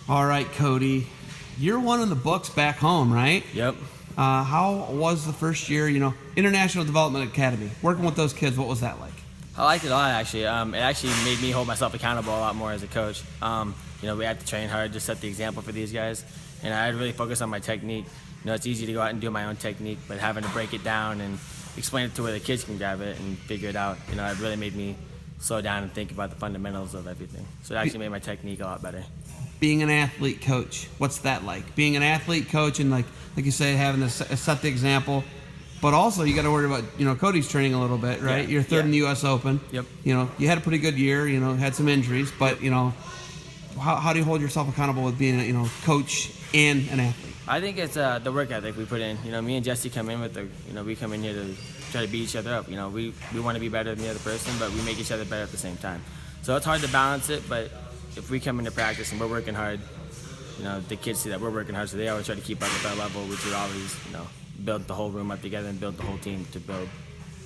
All right, Cody. You're one in the books back home, right? Yep. How was the first year, International Development Academy? Working with those kids, what was that like? I liked it a lot, actually. It actually made me hold myself accountable a lot more as a coach. We had to train hard to set the example for these guys, and I had to really focus on my technique. It's easy to go out and do my own technique, but having to break it down and explain it to where the kids can grab it and figure it out, it really made me slow down and think about the fundamentals of everything. So it actually made my technique a lot better. Being an athlete coach, what's that like? Being an athlete coach and like you say, having to set the example, but also you got to worry about, Cody's training a little bit, right? Yeah. You're third in the U.S. Open. Yep. You had a pretty good year, had some injuries, but, how do you hold yourself accountable with being a, coach and an athlete? I think it's the work ethic we put in. Me and Jesse come in with we come in here to try to beat each other up. We want to be better than the other person, but we make each other better at the same time. So it's hard to balance it, but if we come into practice and we're working hard, the kids see that we're working hard, so they always try to keep up with our level, which would always, build the whole room up together and build the whole team to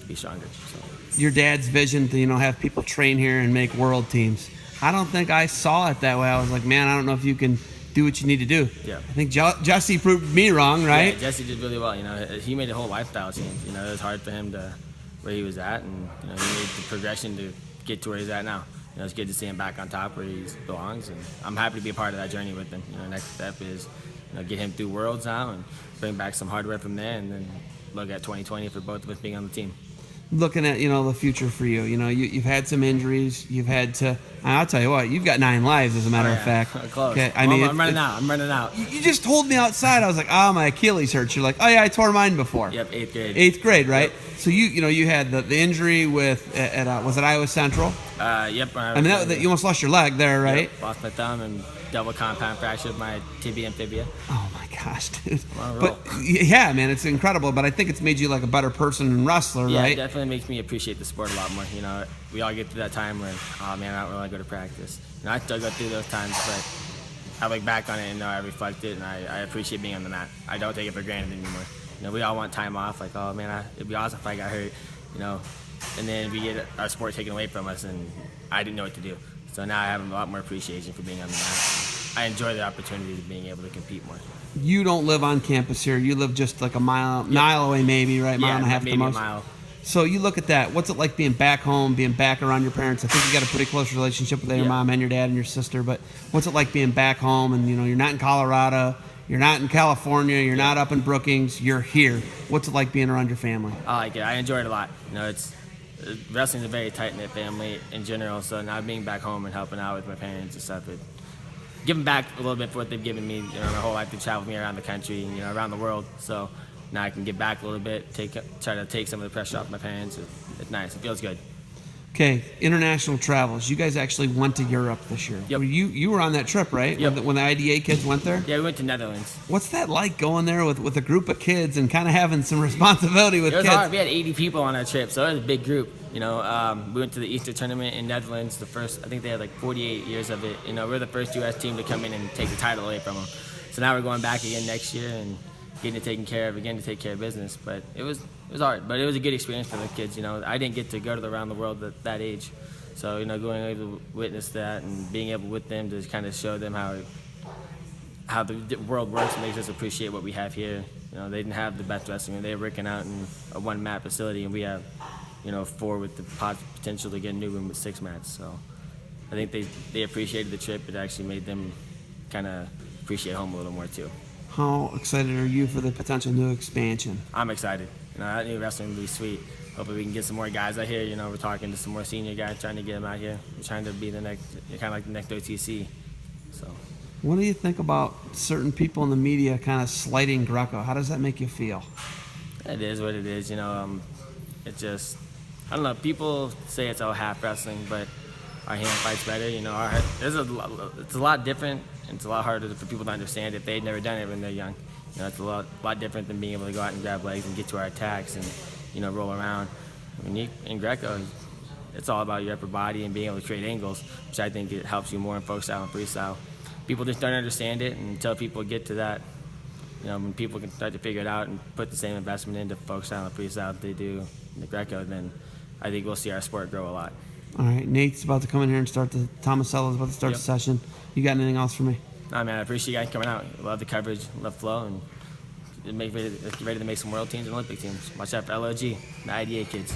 be stronger. So. Your dad's vision to, have people train here and make world teams. I don't think I saw it that way. I was like, man, I don't know if you can do what you need to do. Yeah. I think Jesse proved me wrong, right? Yeah, Jesse did really well. He made a whole lifestyle change. It was hard for him to where he was at, and he made the progression to get to where he's at now. It's good to see him back on top where he belongs, and I'm happy to be a part of that journey with him. Next step is get him through Worlds now and bring back some hardware from there, and then look at 2020 for both of us being on the team. Looking at the future for you, you've had some injuries. You've had to. I'll tell you what, you've got 9 lives as a matter of fact. Close. Okay, I'm running out. You just told me outside. I was like, my Achilles hurts. You're like, oh yeah, I tore mine before. Yep, 8th grade. 8th grade, right? Yep. So you had the injury was it Iowa Central? Yep. You almost lost your leg there, right? Yep, lost my thumb and double compound fractured my tibia and fibia. Oh my gosh, dude! But yeah, man, it's incredible. But I think it's made you like a better person and wrestler, yeah, right? Yeah, it definitely makes me appreciate the sport a lot more. We all get through that time where, oh man, I don't really want to go to practice. I still go through those times, but I look back on it and I reflect it, and I appreciate being on the mat. I don't take it for granted anymore. We all want time off. Like, oh man, it'd be awesome if I got hurt, and then we get our sport taken away from us, and I didn't know what to do. So now I have a lot more appreciation for being on the mat. I enjoy the opportunity of being able to compete more. You don't live on campus here. You live just like a mile away, maybe, right? Mile and a half maybe the most. A mile. So you look at that. What's it like being back home, being back around your parents? I think you got a pretty close relationship with your mom and your dad and your sister. But what's it like being back home and you're not in Colorado, you're not in California, you're not up in Brookings, you're here. What's it like being around your family? I like it. I enjoy it a lot. Wrestling's a very tight-knit family in general, so now being back home and helping out with my parents and stuff, giving back a little bit for what they've given me, my whole life. They traveled me around the country, around the world, so now I can give back a little bit, try to take some of the pressure off my parents. It's nice. It feels good. Okay, international travels. You guys actually went to Europe this year. Yep. You were on that trip, right? Yep. When the IDA kids went there? Yeah, we went to Netherlands. What's that like going there with a group of kids and kind of having some responsibility with kids? It was hard. We had 80 people on our trip, so it was a big group. We went to the Easter tournament in Netherlands. I think they had like 48 years of it. We're the first U.S. team to come in and take the title away from them. So now we're going back again next year and getting it taken care of again to take care of business. But it was hard, but it was a good experience for the kids. I didn't get to go around the world at that age. So, going able to witness that and being able with them to kind of show them how the world works makes us appreciate what we have here. They didn't have the best wrestling. They were working out in a 1-mat facility, and we have, 4 with the potential to get a new room with 6 mats. So I think they appreciated the trip. It actually made them kind of appreciate home a little more too. How excited are you for the potential new expansion? I'm excited. That new wrestling will be sweet. Hopefully we can get some more guys out here. We're talking to some more senior guys, trying to get them out here. We're trying to be the next, kind of like the next OTC. So. What do you think about certain people in the media kind of slighting Greco? How does that make you feel? It is what it is. It just, I don't know. People say it's all half wrestling, but our hand fights better. It's a lot different, and it's a lot harder for people to understand if they've never done it when they're young. It's a lot different than being able to go out and grab legs and get to our attacks and roll around. In Greco, it's all about your upper body and being able to create angles, which I think it helps you more in folk style and freestyle. People just don't understand it, and until people get to that, when people can start to figure it out and put the same investment into folk style and freestyle that they do in the Greco, then I think we'll see our sport grow a lot. All right, Nate's about to come in here and start Tomasello's about to start the session. You got anything else for me? Nah, man, I appreciate you guys coming out. Love the coverage, love Flow, and get ready to make some world teams and Olympic teams. Watch out for LOG, the IDA kids.